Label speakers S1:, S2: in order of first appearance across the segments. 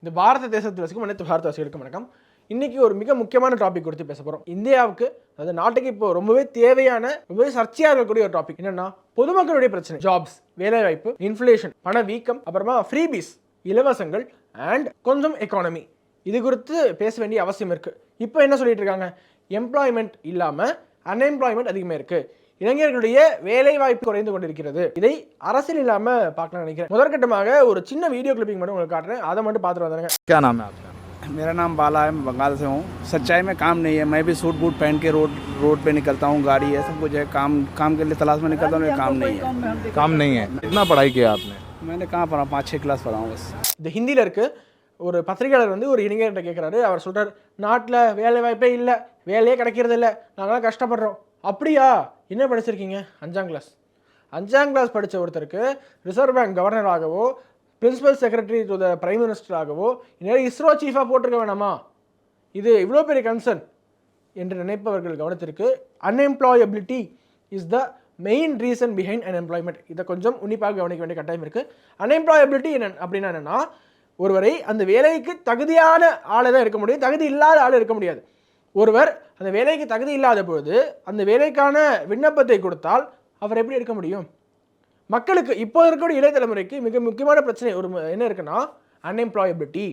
S1: இந்த பாரத தேசத்தில் வசிக்கும் அனைத்து பாரதவாசிகளுக்கும் வணக்கம். இன்னைக்கு ஒரு மிக முக்கியமான டாபிக் குறித்து பேச போகிறோம். இந்தியாவுக்கு அதாவது நாட்டுக்கு இப்போ ரொம்பவே தேவையான ரொம்பவே சர்ச்சையாக இருக்கக்கூடிய ஒரு டாபிக் என்னன்னா பொதுமக்களுடைய பிரச்சனை, ஜாப்ஸ், வேலைவாய்ப்பு, இன்ஃப்ளேஷன், பணவீக்கம், அப்புறமா ஃப்ரீபீஸ், இலவசங்கள் அண்ட் கொஞ்சம் எக்கானமி. இது குறித்து பேச வேண்டிய அவசியம் இருக்கு. இப்போ என்ன சொல்லிட்டு இருக்காங்க, எம்ப்ளாய்மெண்ட் இல்லாமல் அன்எம்ப்ளாய்மெண்ட் அதிகமாக இருக்கு, இளைஞர்களுடைய வேலை வாய்ப்பு குறைந்து கொண்டிருக்கிறது. இதை அரசியல் இல்லாம பார்க்கலாம் நினைக்கிறேன். முதற்கட்டமாக ஒரு சின்ன வீடியோ கிளிப்பிங் மட்டும் உங்களுக்கு காட்டுறேன், அதை மட்டும் பார்த்துட்டு வந்துருங்க.
S2: क्या नाम है आपका?
S3: मेरा नाम बाला है, मैं बंगाल से हूँ। सच्चाई में काम नहीं है, मैं भी सूट बूट पहन के रोड पे निकलता हूँ, गाड़ी है, सब कुछ है, काम के लिए तलाश में निकलता हूँ, काम नहीं है।
S2: काम नहीं है। कितना पढ़ाई किया आपने?
S3: मैंने कहाँ पढ़ा, 5-6 क्लास पढ़ा हूँ बस।
S1: இந்த ஹிந்தியில் இருக்கு. ஒரு பத்திரிகையாளர் வந்து ஒரு இளைஞர்கிட்ட கேட்குறாரு. அவர் சொல்கிறார், நாட்டில் வேலை வாய்ப்பே இல்லை, வேலையே கிடைக்கிறது இல்லை, நாங்களாம் கஷ்டப்படுறோம். அப்படியா, என்ன படிச்சிருக்கீங்க? 5ஆம் கிளாஸ். 5ஆம் கிளாஸ் படித்த ஒருத்தருக்கு ரிசர்வ் பேங்க் கவர்னராகவோ principal secretary to the prime மினிஸ்டராகவோ இன்னும் இஸ்ரோ சீஃபாக போட்டிருக்க வேணாமா? இது இவ்வளோ பெரிய கன்சர்ன் என்று நினைப்பவர்கள் கவனத்திற்கு unemployability is the main reason behind unemployment. இதை கொஞ்சம் உன்னிப்பாக கவனிக்க வேண்டிய கட்டாயம் இருக்குது. அன்எம்ப்ளாயபிலிட்டி அப்படின்னா என்னென்னா, ஒருவரை அந்த வேலைக்கு தகுதியான ஆளை தான் இருக்க முடியும், தகுதி இல்லாத ஆள் இருக்க முடியாது. ஒருவர் அந்த வேலைக்கு தகுதி இல்லாத பொழுது அந்த வேலைக்கான விண்ணப்பத்தை கொடுத்தால் அவர் எப்படி எடுக்க முடியும்? மக்களுக்கு இப்போ இருக்கக்கூடிய இளைய தலைமுறைக்கு மிக முக்கியமான பிரச்சனை ஒரு என்ன இருக்குன்னா அன்எம்ப்ளாயபிலிட்டி.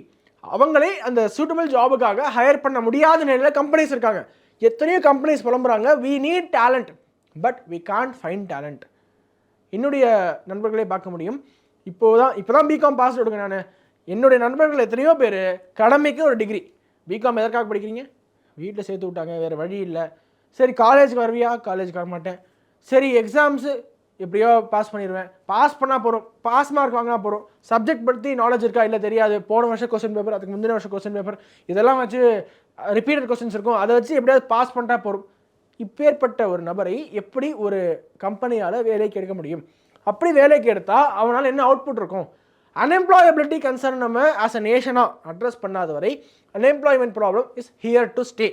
S1: அவங்களே அந்த சூட்டபிள் ஜாபுக்காக ஹையர் பண்ண முடியாத நிலையில் கம்பெனிஸ் இருக்காங்க. எத்தனையோ கம்பெனிஸ் புலம்புறாங்க, we need talent but we can't find talent. என்னுடைய நண்பர்களே பார்க்க முடியும். இப்போ தான் பிகாம் பாஸ் எடுங்க. நான் என்னுடைய நண்பர்கள் எத்தனையோ பேர் கடமைக்கு ஒரு டிகிரி. பிகாம் எதற்காக படிக்கிறீங்க? வீட்டில் சேர்த்து விட்டாங்க, வேறு வழி இல்லை. சரி, காலேஜுக்கு வருவியா? காலேஜுக்கு வர மாட்டேன். சரி, எக்ஸாம்ஸு எப்படியோ பாஸ் பண்ணிடுவேன், பாஸ் பண்ணால் போகிறோம், பாஸ் மார்க் வாங்கினா போகிறோம். சப்ஜெக்ட் பற்றி நாலேஜ் இருக்கா? இல்லை, தெரியாது. போன வருஷம் கொஸ்டின் பேப்பர், அதுக்கு முந்தின வருஷம் கொஸ்டின் பேப்பர், இதெல்லாம் வச்சு ரிப்பீட்டட் கொஸ்டின்ஸ் இருக்கும், அதை வச்சு எப்படியாவது பாஸ் பண்ணிட்டா போகிறோம். இப்பேற்பட்ட ஒரு நபரை எப்படி ஒரு கம்பெனியால் வேலைக்கு எடுக்க முடியும்? அப்படி வேலைக்கு எடுத்தால் அவனால் என்ன அவுட்புட் இருக்கும்? அன்எம்ப்ளாயபிலிட்டி கன்சர்ன் நம்ம ஆஸ் அ நேஷனாக அட்ரஸ் பண்ணாத வரை unemployment problem is here to stay.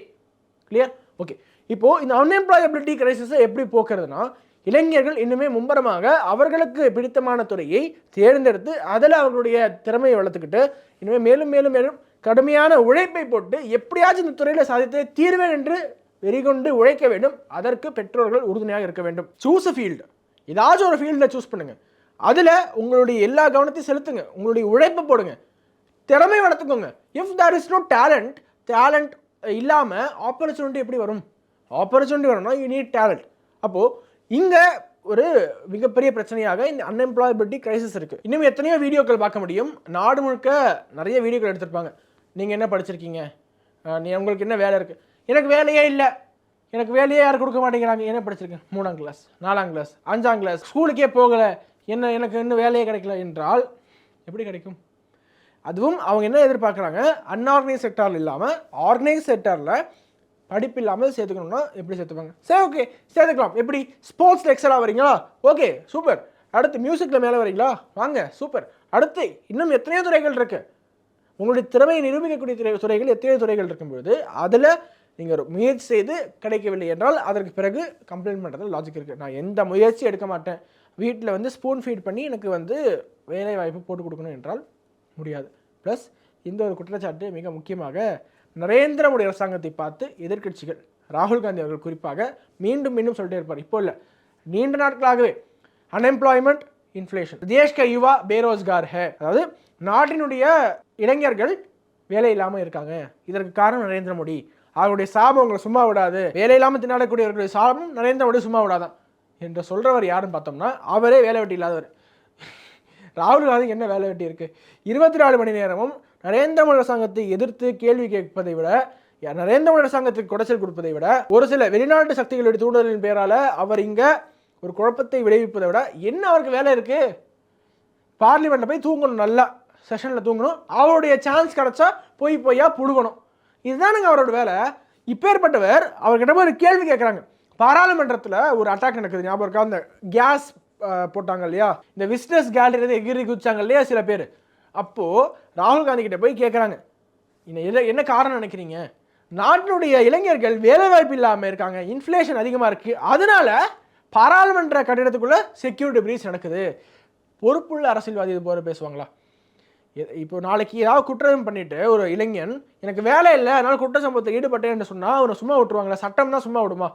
S1: Clear? Okay. இப்போது இந்த அன்எம்ப்ளாயபிலிட்டி கிரைசிஸை எப்படி போக்குறதுனா, இளைஞர்கள் இன்னுமே மும்பரமாக அவர்களுக்கு பிடித்தமான துறையை தேர்ந்தெடுத்து அதில் அவர்களுடைய திறமையை வளர்த்துக்கிட்டு இனிமே மேலும் மேலும் மேலும் கடுமையான உழைப்பை போட்டு எப்படியாச்சும் இந்த துறையில் சாதித்து தீர்வேன் என்று வெறிகொண்டு உழைக்க வேண்டும். அதற்கு பெற்றோர்கள் உறுதுணையாக இருக்க வேண்டும். Choose a field. ஏதாச்சும் ஒரு ஃபீல்டில் சூஸ் பண்ணுங்கள், அதில் உங்களுடைய எல்லா கவனத்தையும் செலுத்துங்க, உங்களுடைய உழைப்பை போடுங்க, திறமை வளர்த்துக்கோங்க. If there is no talent இல்லாமல் ஆப்பர்ச்சுனிட்டி எப்படி வரும்? ஆப்பர்ச்சுனிட்டி வரணும்னா யூ நீட் டேலண்ட். அப்போது இங்கே ஒரு மிகப்பெரிய பிரச்சனையாக இந்த அன்எம்ப்ளாயபிலிட்டி கிரைசிஸ் இருக்குது. இன்னும் எத்தனையோ வீடியோக்கள் பார்க்க முடியும். நாடு முழுக்க நிறைய வீடியோக்கள் எடுத்திருப்பாங்க. நீங்கள் என்ன படிச்சிருக்கீங்க? உங்களுக்கு என்ன வேலை இருக்குது? எனக்கு வேலையே இல்லை, எனக்கு வேலையே யாரும் கொடுக்க மாட்டேங்கிறாங்க. என்ன படிச்சிருக்கேன்? 3ஆம் கிளாஸ், 4ஆம் கிளாஸ், 5ஆம் கிளாஸ், ஸ்கூலுக்கே போகலை, எனக்கு இன்னும் வேலையே கிடைக்கல என்றால் எப்படி கிடைக்கும்? அதுவும் அவங்க என்ன எதிர்பார்க்குறாங்க, அன்ஆர்கனைஸ் செக்டாரில் இல்லாமல் ஆர்கனைஸ் செக்டாரில் படிப்பு இல்லாமல் சேர்த்துக்கணும்னா எப்படி சேர்த்துப்பாங்க? சரி, ஓகே, சேர்த்துக்கலாம். எப்படி? ஸ்போர்ட்ஸில் எக்ஸலாக வரீங்களா? Okay, super. அடுத்து மியூசிக்கில் மேலே வரீங்களா? வாங்க, சூப்பர். அடுத்து இன்னும் எத்தனையோ துறைகள் இருக்குது. உங்களுடைய திறமையை நிரூபிக்கக்கூடிய துறைகள் எத்தனையோ துறைகள் இருக்கும்பொழுது அதில் நீங்கள் ஒரு முயற்சி செய்து கிடைக்கவில்லை என்றால் அதற்கு பிறகு கம்ப்ளைண்ட் பண்ணுறது லாஜிக் இருக்குது. நான் எந்த முயற்சி எடுக்க மாட்டேன், வீட்டில் வந்து ஸ்பூன் ஃபீட் பண்ணி எனக்கு வந்து வேலை வாய்ப்பு போட்டு கொடுக்கணும் என்றால் முடியாது. ப்ளஸ் இந்த ஒரு குற்றச்சாட்டு மிக முக்கியமாக நரேந்திர மோடி அரசாங்கத்தை பார்த்து எதிர்க்கட்சிகள், ராகுல் காந்தி அவர்கள் குறிப்பாக மீண்டும் மீண்டும் சொல்லிட்டே இருப்பார். இப்போ இல்லை, நீண்ட நாட்களாகவே அன்எம்ப்ளாய்மெண்ட், இன்ஃப்ளேஷன், தேஷ் கா யுவா பேரோஸ்கார் ஹே, அதாவது நாட்டினுடைய இளைஞர்கள் வேலை இல்லாமல் இருக்காங்க, இதற்கு காரணம் நரேந்திர மோடி, அவருடைய சாபம் உங்களை சும்மா விடாது, வேலை இல்லாமல் திண்டாடக்கூடியவர்களுடைய சாபம் நரேந்திர மோடி சும்மா விடாதான் என்று சொல்கிறவர் யாருன்னு பார்த்தோம்னா அவரே வேலை வெட்டி இல்லாதவர். ராகுல் காந்திக்கு என்ன வேலை வெட்டி இருக்குது? 24 மணி நேரமும் நரேந்திர மோடி அரசாங்கத்தை எதிர்த்து கேள்வி கேட்பதை விட, நரேந்திர மோடி அரசாங்கத்துக்கு குடைச்சல் கொடுப்பதை விட, ஒரு சில வெளிநாட்டு சக்திகளுடைய தூண்டுதலின் பேரால் அவர் இங்கே ஒரு குழப்பத்தை விளைவிப்பதை விட என்ன அவருக்கு வேலை இருக்குது? பார்லிமெண்ட்டில் போய் தூங்கணும், நல்லா செஷனில் தூங்கணும், அவருடைய சான்ஸ் கிடச்சா பொய்யா புடுங்கணும். இதுதானுங்க அவரோட வேலை. இப்பேற்பட்டவர் அவர்கிட்ட போய் ஒரு கேள்வி கேட்குறாங்க. பாராளுமன்றத்தில் ஒரு அட்டாக் நடக்குது, ஞாபகம் இருக்கா? அந்த கேஸ் போட்டாங்க இல்லையா, இந்த விசிட்டர்ஸ் கேலரி எகிரி குதிச்சாங்க இல்லையா சில பேர். அப்போது ராகுல் காந்தி கிட்ட போய் கேட்குறாங்க, என்ன காரணம் நினைக்கிறீங்க? நாட்டினுடைய இளைஞர்கள் வேலைவாய்ப்பு இல்லாமல் இருக்காங்க, இன்ஃப்ளேஷன் அதிகமாக இருக்குது, அதனால பாராளுமன்ற கட்டிடத்துக்குள்ளே செக்யூரிட்டி பிரீச் நடக்குது. பொறுப்புள்ள அரசியல்வாதி இது போல பேசுவாங்களா? இப்போ நாளைக்கு ஏதாவது குற்றம் பண்ணிட்டு ஒரு இளைஞன் எனக்கு வேலை இல்லை அதனால குற்ற சம்பவத்தில் ஈடுபட்டேன்னு சொன்னால் அவனை சும்மா விட்டுருவாங்களா? சட்டம் தான் சும்மா விடுமா?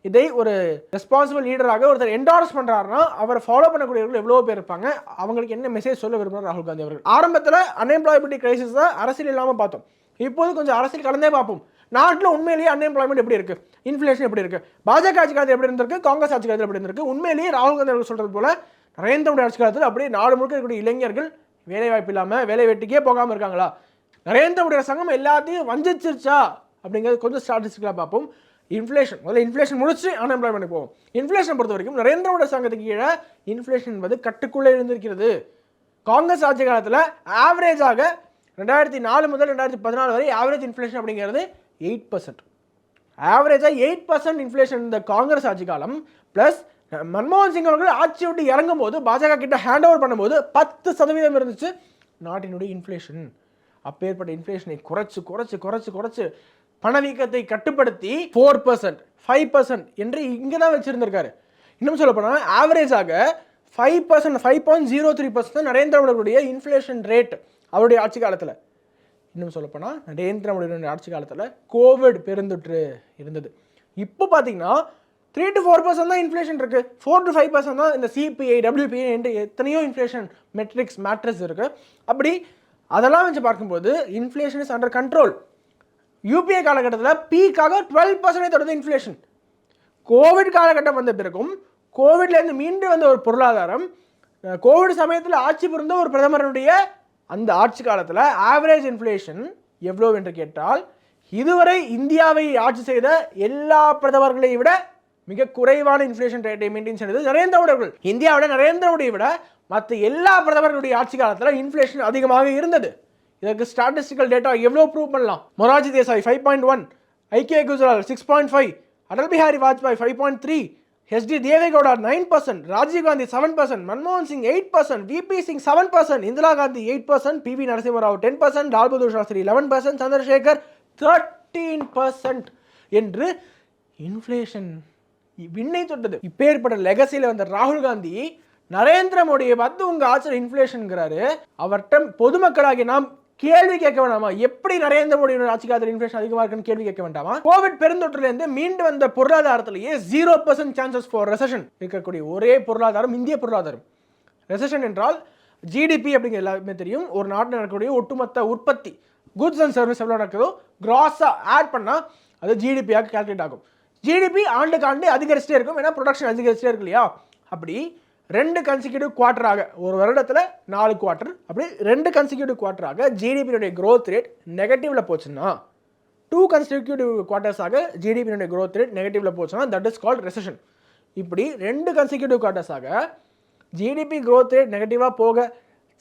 S1: இதை ஒரு ரெஸ்பான்சிபிள் லீடராக ஒருத்தர் என்டார்ஸ் பண்ணுறாருன்னா அவரை ஃபாலோ பண்ணக்கூடியவர்கள் எவ்வளோ பேர் இருப்பாங்க. அவங்களுக்கு என்ன மெசேஜ் சொல்ல விரும்புகிறார் ராகுல் காந்தி அவர்கள்? ஆரம்பத்தில் அன்எம்ப்ளாயபிலிட்டி கிரைசிஸ் தான் அரசியல் இல்லாமல் பார்த்தோம். இப்போது கொஞ்சம் அரசியல் கலந்தே பார்ப்போம். நாட்டில் உண்மையிலேயே அன்எம்ப்ளாய்மெண்ட் எப்படி இருக்குது, இன்ஃப்ளேஷன் எப்படி இருக்குது, பாஜக ஆட்சி காலத்தில் எப்படி இருந்திருக்கு, காங்கிரஸ் ஆட்சி காலத்தில் எப்படி இருந்திருக்கு, உண்மையிலேயே ராகுல் காந்தி அவர்கள் சொல்கிறது போல நரேந்திர மோடி ஆட்சி காலத்தில் அப்படியே நாடு முழுக்க இருக்கக்கூடிய இளைஞர்கள் வேலை வாய்ப்பு இல்லாமல் வேலை வெட்டிக்கே போகாமல் இருக்காங்களா? நரேந்திர மோடி அரசாங்கம் எல்லாத்தையும் வஞ்சிச்சிருச்சா அப்படிங்கிறது கொஞ்சம் ஸ்டாட்டிஸ்டிக்கலாக பார்ப்போம். இன்ஃப்ளேஷன் முதல்ல இன்ஃப்ளேஷன் முடிச்சு அன்எம்ப்ளாய்மெண்ட் போகும். இன்ஃப்ளேஷன் பொறுத்த வரைக்கும் நரேந்திர மோடி அரசாங்கத்துக்கு கீழே இன்ஃப்ளேஷன் என்பது கட்டுக்குள்ளே இருந்திருக்கிறது. காங்கிரஸ் ஆட்சி காலத்தில் ஆவரேஜாக 2004 முதல் 2014 வரை ஆவரேஜ் இன்ஃப்ளேஷன் அப்படிங்கிறது 8%. ஆவரேஜாக 8% இன்ஃப்ளேஷன் இந்த காங்கிரஸ் ஆட்சி காலம். ப்ளஸ் மன்மோகன் சிங் அவர்கள் ஆட்சி விட்டு இறங்கும் போது பாஜக கிட்ட ஹேண்ட் ஓவர் பண்ணும்போது 10% இருந்துச்சு நாட்டினுடைய இன்ஃப்ளேஷன். அப்பேற்பட்ட இன்ஃப்ளேஷனை குறைச்சு குறைச்சு குறைச்சு குறைச்சு பணவீக்கத்தை கட்டுப்படுத்தி 4%, 5% என்று இங்கே தான் வச்சிருந்திருக்காரு. இன்னும் சொல்ல போனால் ஆவரேஜாக 5%, 5.03% நரேந்திர மோடியுடைய இன்ஃப்ளேஷன் ரேட் அவருடைய ஆட்சி காலத்தில். இன்னும் சொல்லப்போனால் நரேந்திர மோடியுடைய ஆட்சி காலத்தில் கோவிட் பெருந்தொற்று இருந்தது. இப்போ பார்த்தீங்கன்னா 3 to 4% தான் இன்ஃப்ளேஷன் இருக்குது. 4 to 5% தான் இந்த சிபிஐ, டபிள்யூபிஐ என்று எத்தனையோ இன்ஃப்ளேஷன் மேட்ரிக்ஸ் இருக்குது. அப்படி அதெல்லாம் வச்சு பார்க்கும்போது inflation is under control. UPA காலகட்டத்தில் பீக்காக 12% தொடர்ந்து இன்ஃப்ளேஷன். கோவிட் காலகட்டம் வந்த பிறகும் கோவிட்லேருந்து மீண்டு வந்த ஒரு பொருளாதாரம், கோவிட் சமயத்தில் ஆட்சி புரிந்த ஒரு பிரதமருடைய அந்த ஆட்சி காலத்தில் ஆவரேஜ் இன்ஃப்ளேஷன் எவ்வளோ என்று கேட்டால் இதுவரை இந்தியாவை ஆட்சி செய்த எல்லா பிரதமர்களை விட மிக குறைவான இன்ஃப்ளேஷன் ரேட்டை மெயின்டைன் செய்தது நரேந்திர மோடி அவர்கள். இந்தியாவோட நரேந்திர மோடியை விட மற்ற எல்லா பிரதமர்களுடைய ஆட்சி காலத்தில் இன்ஃப்ளேஷன் அதிகமாக இருந்தது. இதற்கு ஸ்டாட்டிஸ்டிக்கல் டேட்டா எவ்வளோ ப்ரூவ் பண்ணலாம்? மொரார்ஜி தேசாய் 5.1, ஐக்கிய குஜரால் 6.5, அடல் பிஹாரி வாஜ்பாய் 5.3, ஹெச்டி தேவேகவுடா 9%, ராஜீவ் காந்தி 7%, மன்மோகன் சிங் 8%, விபி சிங் 7%, இந்திரா காந்தி 8%, பிவி நரசிம்மராவ் 10%, லால் பகதூர் சாஸ்திரி 11%, சந்திரசேகர் 13% என்று இன்ஃப்ளேஷன் விண்ணை தொட்டது. இப்பேற்பட்ட லெகசியில் வந்த ராகுல் காந்தி நரேந்திர மோடியை பார்த்து உங்க ஆட்சியில் இன்ஃப்ளேஷன்ங்கிறாரு. அவர்கிட்ட பொதுமக்களாகி நாம் கேள்வி கேட்க வேண்டாமா? எப்படி நரேந்திர மோடியோட ஆட்சி காலத்தில் இன்ஃப்ளேஷன் அதிகமாக இருக்குன்னு கேள்வி கேட்க வேண்டாமா? கோவிட் பெருந்தொற்றிலிருந்து மீண்டு வந்த பொருளாதாரத்திலேயே 0% சான்சஸ் ஃபார் ரெசெஷன் இருக்கக்கூடிய ஒரே பொருளாதாரம் இந்திய பொருளாதாரம். ரெசெஷன் என்றால் ஜிடிபி அப்படிங்கிற எல்லாருமே தெரியும். ஒரு நாட்டில் நடக்கக்கூடிய ஒட்டுமொத்த உற்பத்தி, குட்ஸ் அண்ட் சர்வீஸ் எவ்வளோ நடக்குதோ கிராஸாக ஆட் பண்ணால் அது ஜிடிபியாக கால்குலேட் ஆகும். ஜிடிபி ஆண்டுக்கு ஆண்டு அதிகரிச்சிட்டே இருக்கும், ஏன்னா ப்ரொடக்ஷன் அதிகரிச்சிட்டே இருக்கு இல்லையா? அப்படி 2 கன்சிக்யூட்டிவ் குவார்ட்டராக, ஒரு வருடத்தில் 4 குவார்ட்டர், அப்படி 2 கன்சிக்யூட்டிவ் குவார்ட்டராக ஜிடிபியுடைய க்ரோத் ரேட் நெகட்டிவில் போச்சுன்னா, 2 கன்சிக்யூட்டிவ் குவார்ட்டர்ஸாக ஜிடிபியுடைய க்ரோத் ரேட் நெகட்டிவில் போச்சுன்னா தட் இஸ் கால்ட் ரெசெஷன். இப்படி 2 கன்சிக்யூட்டிவ் குவார்ட்டர்ஸாக ஜிடிபி க்ரோத் ரேட் நெகட்டிவாக போக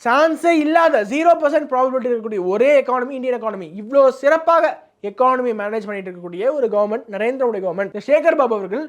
S1: சான்ஸே இல்லாத 0% ப்ராபபிலிட்டி இருக்கக்கூடிய ஒரே எக்கானமி இந்தியன் எக்கானமி. இவ்வளோ சிறப்பாக எக்கானமி மேனேஜ் பண்ணிட்டு இருக்கக்கூடிய ஒரு கவர்மெண்ட் நரேந்திர மோடி கவர்மெண்ட். சேகர் பாபு அவர்கள்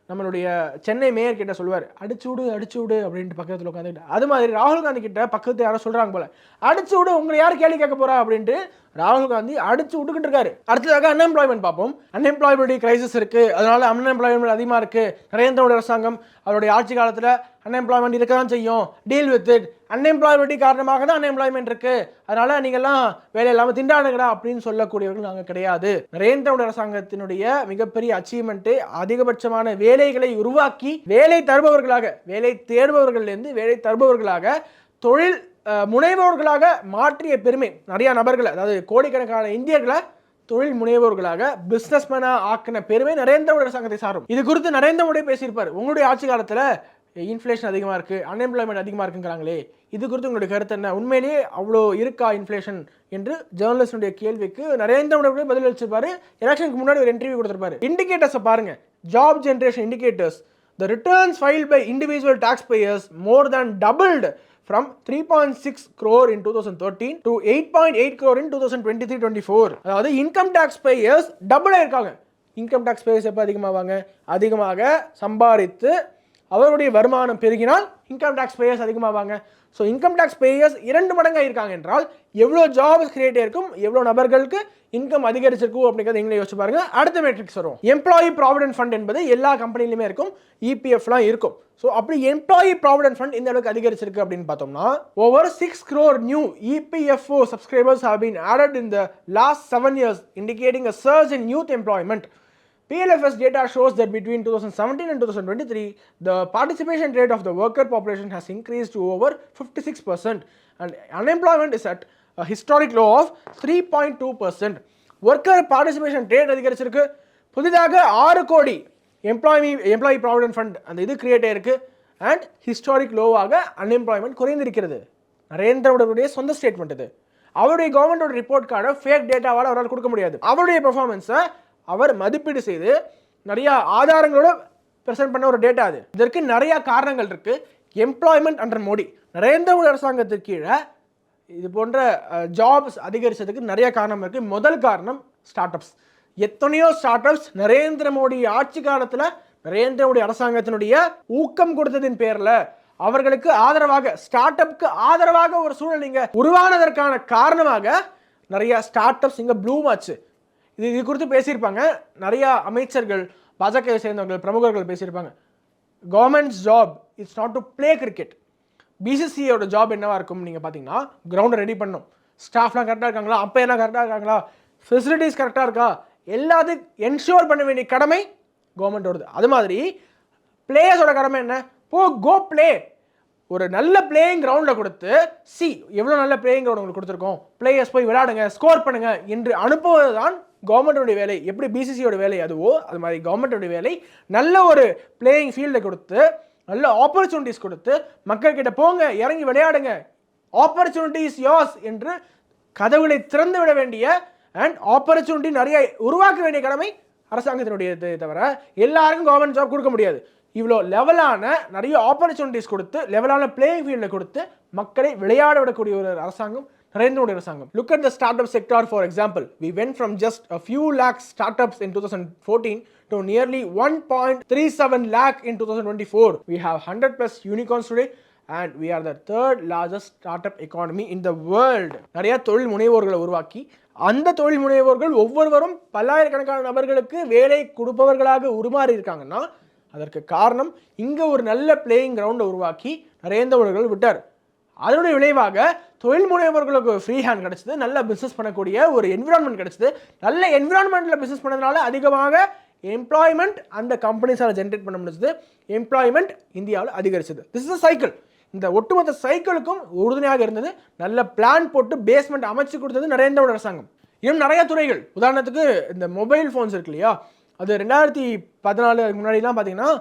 S1: நம்மளுடைய சென்னை மேயர் கிட்ட சொல்லுவார், அடிச்சு விடு அப்படின்ட்டு பக்கத்தில் உட்காந்துக்கிட்டு. அது மாதிரி ராகுல் காந்தி கிட்ட பக்கத்து யாரோ சொல்கிறாங்க போல, அடிச்சு விடு, உங்களை யார் கேள்வி கேட்க போறா அப்படின்ட்டு ராகுல் காந்தி அடிச்சு விட்டுக்கிட்டு இருக்காரு. அடுத்ததாக அன்எம்ப்ளாய்மெண்ட் பார்ப்போம். அன்எம்ப்ளாய்மெண்ட் கிரைசிஸ் இருக்கு, அதனால அன்எம்ப்ளாய்மெண்ட் அதிகமாக இருக்கு. நரேந்திர மோடி அரசாங்கம் அவருடைய ஆட்சி காலத்தில் அன்எம்ப்ளாய்மெண்ட் இருக்க தான் செய்யும், டீல் வித் இட். அன்எம்ப்ளாய்மெண்ட் காரணமாக தான் அன்எம்ப்ளாய்மெண்ட் இருக்கு, அதனால நீங்கள்லாம் வேலை இல்லாமல் திண்டாடுங்கடா அப்படின்னு சொல்லக்கூடியவர்கள் நாங்கள் கிடையாது. நரேந்திர மோடி அரசாங்கத்தினுடைய மிகப்பெரிய அச்சீவ்மெண்ட்டு அதிகபட்சமான வேலைகளை உருவாக்கி வேலை தருபவர்களாக, வேலை தேடுபவர்களிலிருந்து வேலை தருபவர்களாக, தொழில் முனைவோர்களாக மாற்றிய பெருமை நிறைய நபர்களை, அதாவது கோடிக்கணக்கான இந்தியர்களை தொழில் முனைவோர்களாக, பிசினஸ் மேனாக ஆக்கின பெருமை நரேந்திர மோடி அரசாங்கத்தை சாரும். இது குறித்து நரேந்திர மோடி பேசியிருப்பார். உங்களுடைய ஆட்சி காலத்தில் இன்ஃப்ளேஷன் அதிகமாக இருக்குது, அன்எம்ப்ளாய்மெண்ட் அதிகமாக இருக்குங்கிறாங்களே, இது குறித்து உங்களுடைய கருத்து என்ன? உண்மையிலேயே அவ்வளோ இருக்கா இன்ஃப்ளேஷன் என்று ஜேர்னலிஸ்டுடைய கேள்விக்கு நரேந்திர மோடி பதில் அளிச்சிருப்பாரு. எலெக்ஷனுக்கு முன்னாடி ஒரு இன்டர்வியூ கொடுத்துருப்பாரு. இண்டிகேட்டர்ஸை பாருங்க, job generation indicators, the returns filed by individual taxpayers more than doubled from 3.6 crore in 2013 to 8.8 crore in 2023-24. அதாவது இன்கம் டாக்ஸ் பேயர்ஸ் டபுள் ஆயிருக்காங்க. இன்கம் டாக்ஸ் பேயர்ஸ் எப்போ அதிகமாவாங்க? அதிகமாக சம்பாதித்து அவருடைய வருமானம் பெருகினால் இன்கம் டேக்ஸ் பேயர்ஸ் அதிகமாவாங்க. ஸோ இன்கம் டேக்ஸ் பேயர்ஸ் 2 மடங்காக இருக்காங்க என்றால் எவ்வளோ ஜாப்ஸ் கிரியேட் ஆயிருக்கும், எவ்வளோ நபர்களுக்கு இன்கம் அதிகரிச்சிருக்கும் அப்படிங்கிறத நீங்களே யோசிச்சு பாருங்க. அடுத்த மேட்ரிக்ஸ் வரும். எம்ப்ளாயி ப்ராவிடென்ட் ஃபண்ட் என்பது எல்லா கம்பெனிலுமே இருக்கும், இபிஎஃப்லாம் இருக்கும். ஸோ அப்படி எம்ப்ளாயி ப்ராவிடென்ட் ஃபண்ட் இந்த அளவுக்கு அதிகரிச்சிருக்கு அப்படின்னு பார்த்தோம்னா over 6 crore new EPFO subscribers have been added in the last 7 years, indicating a surge in youth employment. PLFS data shows that between 2017 and 2023, the participation rate of the worker population has increased to over 56%, and unemployment is at a historic low of 3.2%. Worker participation rate அதிகரிச்சிருக்கு. புதிதாக 6 கோடி employee provident fund அந்த இது create ஆயிருக்கு. And historic லோவாக unemployment குறைந்திருக்கிறது. நரேந்திரவுடைய சொந்த statement இது. அவருடைய கவர்மெண்டோட ரிப்போர்ட் கார்டை ஃபேக் டேட்டாவால் அவரால் கொடுக்க முடியாது. அவருடைய பெர்ஃபார்மன்ஸை அவர் மதிப்பீடு செய்து நிறைய ஆதாரங்களோட பிரசன்ட் பண்ண ஒரு டேட்டா அது. இதற்கு நிறைய காரணங்கள் இருக்கு. எம்ப்ளாய்மெண்ட் அண்டர் மோடி, நரேந்திர மோடி அரசாங்கத்திற்கு கீழே இது போன்ற ஜாப்ஸ் அதிகரிச்சதுக்கு நிறைய காரணம் இருக்கு. முதல் காரணம் ஸ்டார்ட் அப்ஸ். எத்தனையோ ஸ்டார்ட் அப்ஸ் நரேந்திர மோடி ஆட்சி காலத்தில் நரேந்திர மோடி அரசாங்கத்தினுடைய ஊக்கம் கொடுத்ததின் பேரில் அவர்களுக்கு ஆதரவாக ஸ்டார்ட் அப்க்கு ஆதரவாக ஒரு சூழல் இங்கே உருவானதற்கான காரணமாக நிறைய ஸ்டார்ட் அப்ஸ் இங்கே ப்ளூம் ஆச்சு. இது குறித்து பேசியிருப்பாங்க நிறைய அமைச்சர்கள், பாஜகவை சேர்ந்தவர்கள், பிரமுகர்கள் பேசியிருப்பாங்க. Government's job it's not to play cricket. பிசிசியோட ஜாப் என்னவா இருக்கும் நீங்கள் பார்த்தீங்கன்னா கிரவுண்டை ரெடி பண்ணணும், ஸ்டாஃப்லாம் கரெக்டாக இருக்காங்களா, அப்பையெல்லாம் கரெக்டாக இருக்காங்களா, ஃபெசிலிட்டிஸ் கரெக்டாக இருக்கா, எல்லாத்தையும் என்ஷூர் பண்ண வேண்டிய கடமை கவர்மெண்ட் வருது. அது மாதிரி பிளேயர்ஸோட கடமை என்ன, கோ பிளே. ஒரு நல்ல பிளேயிங் கிரவுண்டில் கொடுத்து எவ்வளோ நல்ல பிளேயிங் கிரவுண்ட் உங்களுக்கு கொடுத்துருக்கோம், பிளேயர்ஸ் போய் விளையாடுங்க, ஸ்கோர் பண்ணுங்க என்று அனுப்புவது தான் கவர்மெண்டோடைய வேலை. எப்படி பிசிசியோட வேலை அதுவோ அது மாதிரி கவர்மெண்டோடைய வேலை நல்ல ஒரு பிளேயிங் ஃபீல்டை கொடுத்து நல்ல ஆப்பர்ச்சுனிட்டிஸ் கொடுத்து மக்கள்கிட்ட போங்க, இறங்கி விளையாடுங்க, ஆப்பர்ச்சுனிட்டிஸ் யோர்ஸ் என்று கதவுகளை திறந்து விட வேண்டிய அண்ட் ஆப்பர்ச்சுனிட்டி நிறைய உருவாக்க வேண்டிய கடமை அரசாங்கத்தினுடையது. தவிர எல்லாருக்கும் கவர்மெண்ட் ஜாப் கொடுக்க முடியாது. இவ்வளோ லெவலான நிறைய ஆப்பர்ச்சுனிட்டிஸ் கொடுத்து லெவலான பிளேயிங் ஃபீல்டை கொடுத்து மக்களை விளையாட விடக்கூடிய ஒரு அரசாங்கம் நரேந்திர மோடி அரசாங்கம். Look at the startup sector for example. We went from just a few lakh startups in 2014 to nearly 1.37 lakh in 2024. We have 100 plus unicorns today and we are the third largest startup economy in the world. நிறைய தொழில் முனைவோர்களை உருவாக்கி அந்த தொழில் முனைவோர்கள் ஒவ்வொருவரும் பல்லாயிரக்கணக்கான நபர்களுக்கு வேலை கொடுப்பவர்களாக உருமாறி இருக்காங்கன்னா அதற்கு காரணம் இங்கே ஒரு நல்ல பிளேயிங் கிரவுண்டை உருவாக்கி நரேந்திர மோடி விட்டார். அதனுடைய விளைவாக தொழில் முனைவோர்களுக்கு ஃப்ரீ ஹேண்ட் கிடைச்சது, நல்ல பிஸ்னஸ் பண்ணக்கூடிய ஒரு என்விரான்மெண்ட் கிடைச்சது. நல்ல என்விரான்மெண்ட்டில் பிஸ்னஸ் பண்ணதுனால அதிகமாக எம்ப்ளாய்மெண்ட் அந்த கம்பெனிஸால் ஜென்ரேட் பண்ண முடிஞ்சது, எம்ப்ளாய்மெண்ட் இந்தியாவில் அதிகரிச்சது. This is a cycle. இந்த ஒட்டுமொத்த சைக்கிளுக்கும் உறுதுணையாக இருந்தது நல்ல பிளான் போட்டு பேஸ்மெண்ட் அமைச்சு கொடுத்தது நரேந்திர மோடி அரசாங்கம். இன்னும் நிறைய துறைகள், உதாரணத்துக்கு இந்த மொபைல் ஃபோன்ஸ் இருக்கு இல்லையா, அது 2014 முன்னாடிலாம் பார்த்தீங்கன்னா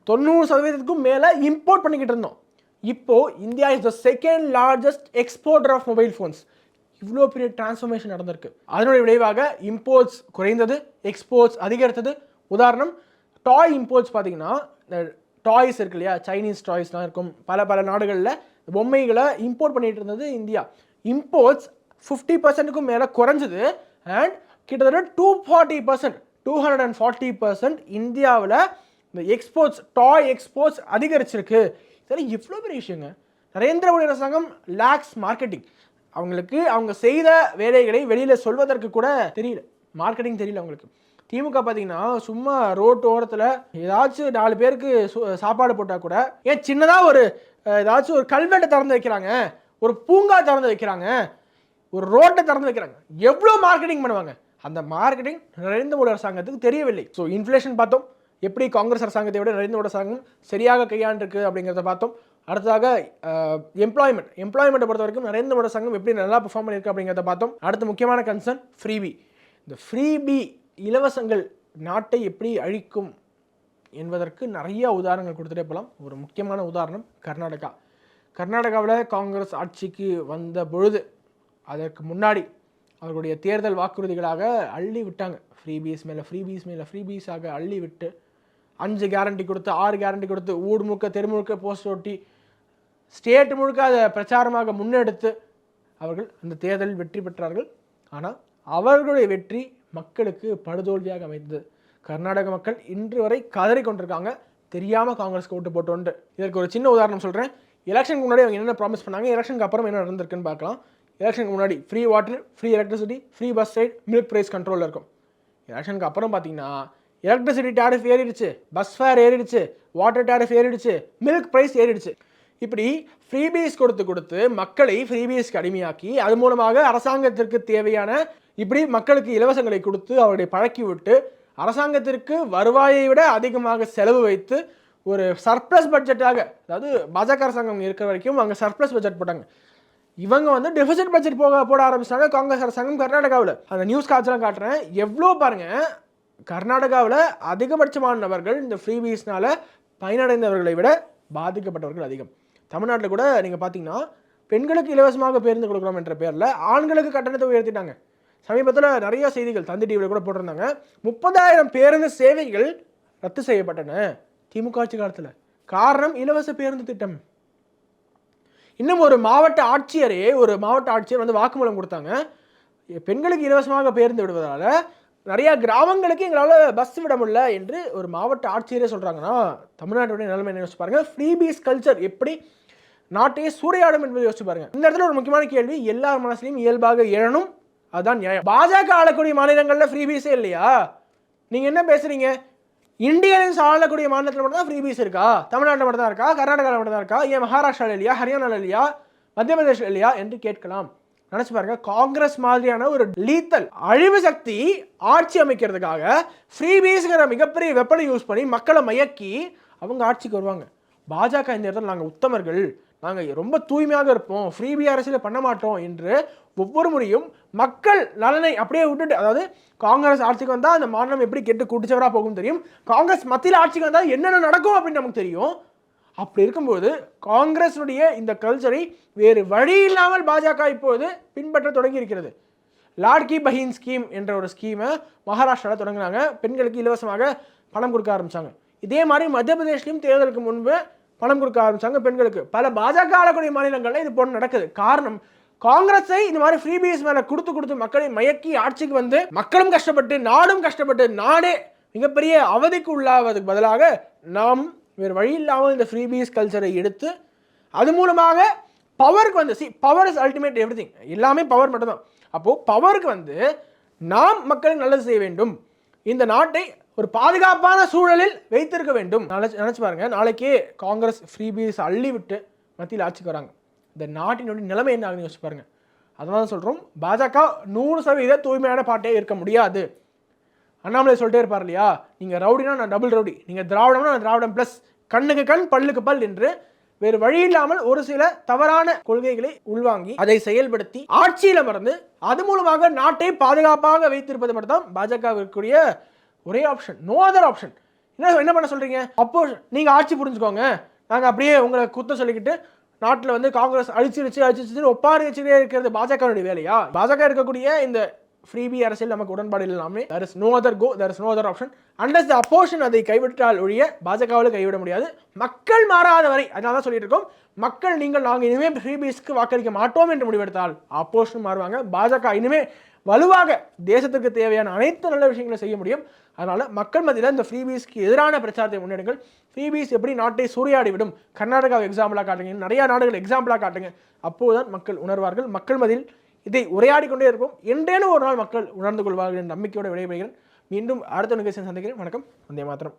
S1: 90% மேலே இம்போர்ட் பண்ணிக்கிட்டு இருந்தோம். இப்போ India is the second largest exporter of mobile phones. இவ்வளோ பெரிய டிரான்ஸ்ஃபர்மேஷன் நடந்திருக்கு. அதனுடைய விளைவாக இம்போர்ட்ஸ் குறைந்தது, எக்ஸ்போர்ட்ஸ் அதிகரித்தது. உதாரணம், டாய் இம்போர்ட்ஸ் பார்த்தீங்கன்னா இந்த டாய்ஸ் இருக்கு இல்லையா, சைனீஸ் டாய்ஸ்லாம் இருக்கும், பல நாடுகளில் பொம்மைகளை இம்போர்ட் பண்ணிட்டு இருந்தது இந்தியா. இம்போர்ட்ஸ் 50%க்கும் மேலே குறைஞ்சது. அண்ட் கிட்டத்தட்ட 240% இந்தியாவில் இந்த எக்ஸ்போர்ட்ஸ், டாய் எக்ஸ்போர்ட்ஸ் அதிகரிச்சிருக்கு. சரி, இவ்வளோ பெரிய விஷயங்க. நரேந்திர மோடி அரசாங்கம் லேக்ஸ் மார்க்கெட்டிங். அவங்களுக்கு அவங்க செய்த வேலைகளை வெளியில் சொல்வதற்கு கூட தெரியல, மார்க்கெட்டிங் தெரியல அவங்களுக்கு. திமுக பார்த்தீங்கன்னா சும்மா ரோட்டு ஓரத்தில் ஏதாச்சும் 4 பேருக்கு சாப்பாடு போட்டால் கூட, ஏன் சின்னதாக ஒரு ஏதாச்சும் ஒரு கல்வெட்டை திறந்து வைக்கிறாங்க, ஒரு பூங்கா திறந்து வைக்கிறாங்க, ஒரு ரோட்டை திறந்து வைக்கிறாங்க, எவ்வளோ மார்க்கெட்டிங் பண்ணுவாங்க. அந்த மார்க்கெட்டிங் நரேந்திர மோடி அரசாங்கத்துக்கு தெரியவில்லை. ஸோ இன்ஃப்ளேஷன் பார்த்தோம், எப்படி காங்கிரஸ் அரசாங்கத்தை விட நரேந்திர மோடி அரசாங்கம் சரியாக கையாண்டிருக்கு அப்படிங்கிறத பார்த்தோம். அடுத்ததாக எம்ப்ளாய்மெண்ட்டை பொறுத்த வரைக்கும் நரேந்திர மோடி அரசாங்கம் எப்படி நல்லா பெர்ஃபார்ம் பண்ணியிருக்கு அப்படிங்கிறத பார்த்தோம். அடுத்த முக்கியமான கன்சர்ன் ஃப்ரீபி. இந்த ஃப்ரீபி இலவசங்கள் நாட்டை எப்படி அழிக்கும் என்பதற்கு நிறைய உதாரணங்கள் கொடுத்துட்டே போகலாம். ஒரு முக்கியமான உதாரணம் கர்நாடகாவில் காங்கிரஸ் ஆட்சிக்கு வந்த பொழுது அதற்கு முன்னாடி அவர்களுடைய தேர்தல் வாக்குறுதிகளாக அள்ளி விட்டாங்க. ஃப்ரீபீஸாக அள்ளி விட்டு 5 கேரண்டி கொடுத்து 6 கேரண்டி கொடுத்து ஊர் முழுக்க தெரு முழுக்க போஸ்ட் ஒட்டி ஸ்டேட் முழுக்க அதை பிரச்சாரமாக முன்னெடுத்து அவர்கள் அந்த தேர்தலில் வெற்றி பெற்றார்கள். ஆனால் அவர்களுடைய வெற்றி மக்களுக்கு படுதோல்வியாக அமைந்தது. கர்நாடக மக்கள் இன்று வரை கதறி கொண்டிருக்காங்க. தெரியாமல் காங்கிரஸ்க்கு ஓட்டு போட்டோன்ட்டு. இதற்கு ஒரு சின்ன உதாரணம் சொல்கிறேன். எலெக்ஷனுக்கு முன்னாடி அவங்க என்ன ப்ராமிஸ் பண்ணாங்க, எலெக்ஷனுக்கு அப்புறம் என்ன நடந்திருக்குன்னு பார்க்கலாம். எலெக்ஷனுக்கு முன்னாடி free water, free electricity, free bus ride, milk price கண்ட்ரோலில் இருக்கும். எலெக்ஷனுக்கு அப்புறம் பார்த்தீங்கன்னா எலக்ட்ரிசிட்டி டேரிஃப் ஏறிடுச்சு, பஸ் ஃபேர் ஏறிடுச்சு, வாட்டர் டேரிஃப் ஏறிடுச்சு, மில்க் ப்ரைஸ் ஏறிடுச்சு. இப்படி ஃப்ரீபீஸ் கொடுத்து மக்களை ஃப்ரீபீஸ்க்கு அடிமையாக்கி அது மூலமாக அரசாங்கத்திற்கு தேவையான இப்படி மக்களுக்கு இலவசங்களை கொடுத்து அவர்களை பழக்கி விட்டு அரசாங்கத்திற்கு வருவாயை விட அதிகமாக செலவு வைத்து ஒரு சர்ப்ளஸ் பட்ஜெட்டாக, அதாவது பாஜக அரசாங்கம் இருக்கிற வரைக்கும் அங்கே சர்ப்ளஸ் பட்ஜெட் போட்டாங்க. இவங்க வந்து டெபிசிட் பட்ஜெட் போட ஆரம்பிச்சிட்டாங்க காங்கிரஸ் அரசாங்கம் கர்நாடகாவில். அந்த நியூஸ் காட்சிலாம் காட்டுறேன், எவ்வளோ பாருங்க. கர்நாடகாவில் அதிகபட்சமான நபர்கள் இந்த ஃப்ரீபீஸ்னால பயனடைந்தவர்களை விட பாதிக்கப்பட்டவர்கள் அதிகம். தமிழ்நாட்டில் கூட நீங்கள் பார்த்தீங்கன்னா பெண்களுக்கு இலவசமாக பேருந்து கொடுக்குறோம் என்ற பேரில் ஆண்களுக்கு கட்டணத்தை உயர்த்திட்டாங்க. சமீபத்தில் நிறைய செய்திகள் தந்தி டிவியில் கூட போட்டிருந்தாங்க. 30,000 பேருந்து சேவைகள் ரத்து செய்யப்பட்டன திமுக ஆட்சி காலத்தில். காரணம் இலவச பேருந்து திட்டம். இன்னும் ஒரு மாவட்ட ஆட்சியர் வந்து வாக்குமூலம் கொடுத்தாங்க. பெண்களுக்கு இலவசமாக பேருந்து விடுவதால் நிறைய கிராமங்களுக்கு எங்களால் பஸ் விட முடியல என்று ஒரு மாவட்ட ஆட்சியரே சொல்கிறாங்கன்னா தமிழ்நாட்டுடைய நிலைமை என்ன யோசிச்சு பாருங்க. ஃப்ரீபீஸ் கல்ச்சர் எப்படி நாட்டையே சூறையாடும் என்பதை யோசிச்சு பாருங்க. இந்த இடத்துல ஒரு முக்கியமான கேள்வி எல்லார் மனசுலையும் இயல்பாக எழணும், அதுதான் நியாயம். பாஜக ஆளக்கூடிய மாநிலங்களில் ஃப்ரீபீஸே இல்லையா? நீங்கள் என்ன பேசுறீங்க? இந்தியன்ஸ் ஆளக்கூடிய மாநிலத்தில் மட்டும் தான் ஃப்ரீபீஸ் இருக்கா? தமிழ்நாட்டில் மட்டும் தான் இருக்கா? கர்நாடகாவில் மட்டும் தான் இருக்கா? ஏன் மகாராஷ்டிராவில் இல்லையா? ஹரியானாவில் இல்லையா? மத்திய பிரதேசில் இல்லையா என்று கேட்கலாம். நினைச்சு பாருங்க, காங்கிரஸ் மாதிரியான ஒரு லீத்தல் அழிவு சக்தி ஆட்சி அமைக்கிறதுக்காக ஃப்ரீபீஸ்ங்கிற மிகப்பெரிய வெப்பனை யூஸ் பண்ணி மக்களை மயக்கி அவங்க ஆட்சிக்கு வருவாங்க. பாஜக இந்த இடத்துல நாங்கள் உத்தமர்கள், நாங்கள் ரொம்ப தூய்மையாக இருப்போம், ஃப்ரீபி அரசியல் பண்ண மாட்டோம் என்று ஒவ்வொரு முறையும் மக்கள் நலனை அப்படியே விட்டுட்டு, அதாவது காங்கிரஸ் ஆட்சிக்கு வந்தால் அந்த மாநிலம் எப்படி கெட்டு கூட்டுச்சவராக போகும் தெரியும், காங்கிரஸ் மத்தியில் ஆட்சிக்கு வந்தால் என்னென்ன நடக்கும் அப்படின்னு நமக்கு தெரியும். அப்படி இருக்கும்போது காங்கிரஸுடைய இந்த கல்ச்சரை வேறு வழி இல்லாமல் பாஜக இப்போது பின்பற்ற தொடங்கி இருக்கிறது. லாட்கி பஹீன் ஸ்கீம் என்ற ஒரு ஸ்கீமை மகாராஷ்டிராவில் தொடங்கினாங்க. பெண்களுக்கு இலவசமாக பணம் கொடுக்க ஆரம்பித்தாங்க. இதே மாதிரி மத்திய பிரதேஷ்லையும் தேர்தலுக்கு முன்பு பணம் கொடுக்க ஆரம்பித்தாங்க பெண்களுக்கு. பல பாஜக ஆளக்கூடிய மாநிலங்களில் இது போன்று நடக்குது. காரணம், காங்கிரஸை இந்த மாதிரி ஃப்ரீபீஸ் மேலே கொடுத்து மக்களை மயக்கி ஆட்சிக்கு வந்து மக்களும் கஷ்டப்பட்டு நாடும் கஷ்டப்பட்டு நாடே மிகப்பெரிய அவதிக்கு உள்ளாவதுக்கு பதிலாக நாம் வேறு வழி இல்லாமல் இந்த ஃப்ரீபீஸ் கல்ச்சரை எடுத்து அது மூலமாக பவருக்கு வந்து பவர் இஸ் அல்டிமேட் எவ்ரிதிங், எல்லாமே பவர் மட்டும்தான். அப்போது பவருக்கு வந்து நாம் மக்களுக்கு நல்லது செய்ய வேண்டும், இந்த நாட்டை ஒரு பாதுகாப்பான சூழலில் வைத்திருக்க வேண்டும். நினச்சி பாருங்க, நாளைக்கே காங்கிரஸ் ஃப்ரீபீஸ் அள்ளி விட்டு மத்தியில் ஆட்சிக்கு வராங்க, இந்த நாட்டினுடைய நிலைமை என்ன ஆகுதுன்னு யோசிச்சு பாருங்க. அதனால தான் சொல்கிறோம், பாஜக 100% தூய்மையான பாட்டே இருக்க முடியாது. அண்ணாமலை சொல்லிட்டே இருப்பார் இல்லையா, நீங்கள் ரவுடினா நான் டபுள் ரவுடி, நீங்கள் திராவிடம்னா நான் திராவிடம் ப்ளஸ், கண்ணுக்கு கண் பல்லுக்கு பல் என்று வேறு வழி இல்லாமல் ஒரு சில தவறான கொள்கைகளை உள்வாங்கி அதை செயல்படுத்தி ஆட்சியில் அமர்ந்து அது மூலமாக நாட்டை பாதுகாப்பாக வைத்திருப்பது மட்டும்தான் பாஜக இருக்கக்கூடிய ஒரே ஆப்ஷன், நோ அதர் ஆப்ஷன். என்ன பண்ண சொல்றீங்க? அப்போ நீங்க ஆட்சி புரிஞ்சுக்கோங்க, நாங்கள் அப்படியே உங்களை குத்த சொல்லிக்கிட்டு நாட்டில் வந்து காங்கிரஸ் அழிச்சிருச்சு ஒப்பாரி வச்சுட்டே இருக்கிறது பாஜகவுடைய வேலையா? பாஜக இருக்கக்கூடிய இந்த ஃப்ரீபி அரசியல் நமக்கு உடன்பாடு இல்லாமல் there is no other go, there is no other option unless the opposition அதை கைவிட்டால் ஒழிய பாஜகவில் கைவிட முடியாது. மக்கள் மாறாத வரை, அதனால தான் சொல்லிட்டு இருக்கோம், மக்கள் நாங்கள் இனிமேல் ஃப்ரீபீஸ்க்கு வாக்களிக்க மாட்டோம் என்று முடிவெடுத்தால் ஆப்போசிஷன் மாறுவாங்க. பாஜக இனிமேல் வலுவாக தேசத்திற்கு தேவையான அனைத்து நல்ல விஷயங்களை செய்ய முடியும். அதனால மக்கள் மத்தியில் இந்த ஃப்ரீபீஸ்க்கு எதிரான பிரச்சாரத்தை முன்னெடுங்கள். ஃப்ரீபீஸ் எப்படி நாட்டை சூறையாடி விடும், கர்நாடகாவை எக்ஸாம்பிளாக காட்டுங்க, நிறைய நாடுகள் எக்ஸாம்பிளாக காட்டுங்க, அப்போதுதான் மக்கள் உணர்வார்கள். மக்கள் மத்தியில் இதை உரையாடி கொண்டே இருப்போம். என்றேனும் ஒரு நாள் மக்கள் உணர்ந்து கொள்வார்கள் என்ற நம்பிக்கையோடு விடைபெறுகிறேன். மீண்டும் அடுத்த நிகழ்ச்சியை சந்திக்கிறேன். வணக்கம். வந்தே மாதரம்.